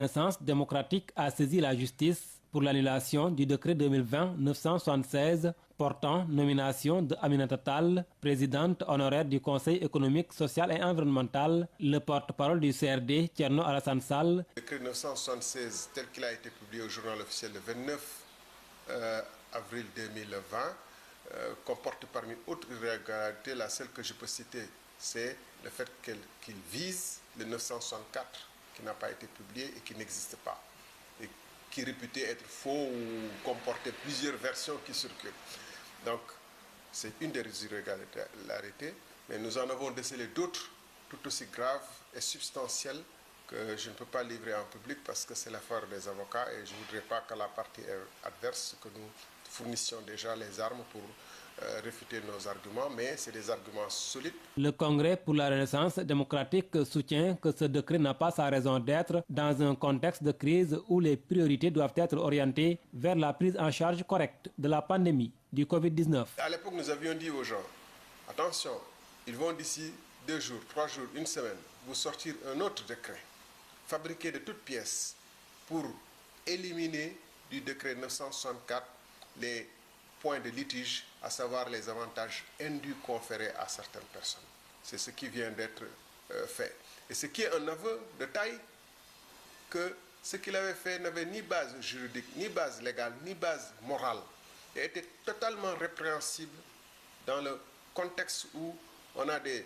Renaissance démocratique a saisi la justice pour l'annulation du décret 2020-976 portant nomination de Aminata Tall, présidente honoraire du Conseil économique, social et environnemental. Le porte-parole du CRD, Thierno Alassane Sall. Le décret 976 tel qu'il a été publié au journal officiel le 29 avril 2020 comporte parmi autres irrégularités, la seule que je peux citer, c'est le fait qu'il vise le 964 qui n'a pas été publié et qui n'existe pas, et qui est réputé être faux ou comporter plusieurs versions qui circulent. Donc, c'est une des irrégularités, mais nous en avons décelé d'autres tout aussi graves et substantielles que je ne peux pas livrer en public parce que c'est l'affaire des avocats et je ne voudrais pas qu'à la partie adverse que nous fournissions déjà les armes pour réfuter nos arguments, mais c'est des arguments solides. Le Congrès pour la Renaissance démocratique soutient que ce décret n'a pas sa raison d'être dans un contexte de crise où les priorités doivent être orientées vers la prise en charge correcte de la pandémie du Covid-19. À l'époque, nous avions dit aux gens, attention, ils vont d'ici 2 jours, 3 jours, 1 semaine, vous sortir un autre décret, fabriqué de toutes pièces, pour éliminer du décret 964 les points de litige, à savoir les avantages indus conférés à certaines personnes. C'est ce qui vient d'être fait. Et ce qui est un aveu de taille que ce qu'il avait fait n'avait ni base juridique, ni base légale, ni base morale, et était totalement répréhensible dans le contexte où on a des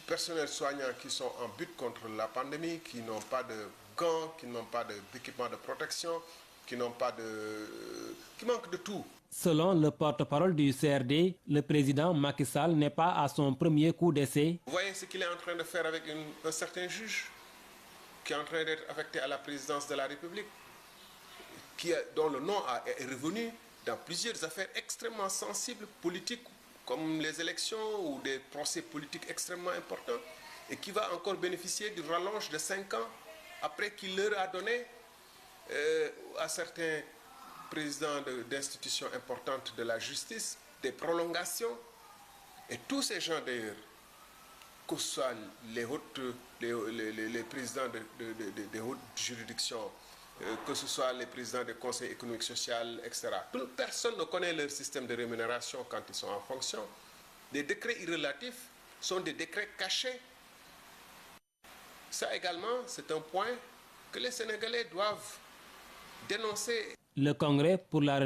personnels soignants qui sont en lutte contre la pandémie, qui n'ont pas de gants, qui n'ont pas d'équipement de protection, qui manquent de tout. Selon le porte-parole du CRD, le président Macky Sall n'est pas à son premier coup d'essai. Vous voyez ce qu'il est en train de faire avec un certain juge qui est en train d'être affecté à la présidence de la République, dont le nom est revenu dans plusieurs affaires extrêmement sensibles, politiques, comme les élections ou des procès politiques extrêmement importants, et qui va encore bénéficier d'une rallonge de 5 ans après qu'il leur a donné à certains présidents d'institutions importantes de la justice des prolongations. Et tous ces gens d'ailleurs, que ce soit les présidents des hautes juridictions, que ce soit les présidents des conseils économiques, social, etc. Personne ne connaît leur système de rémunération quand ils sont en fonction. Les décrets irrélatifs sont des décrets cachés. Ça également, c'est un point que les Sénégalais doivent dénoncer. Le Congrès pour la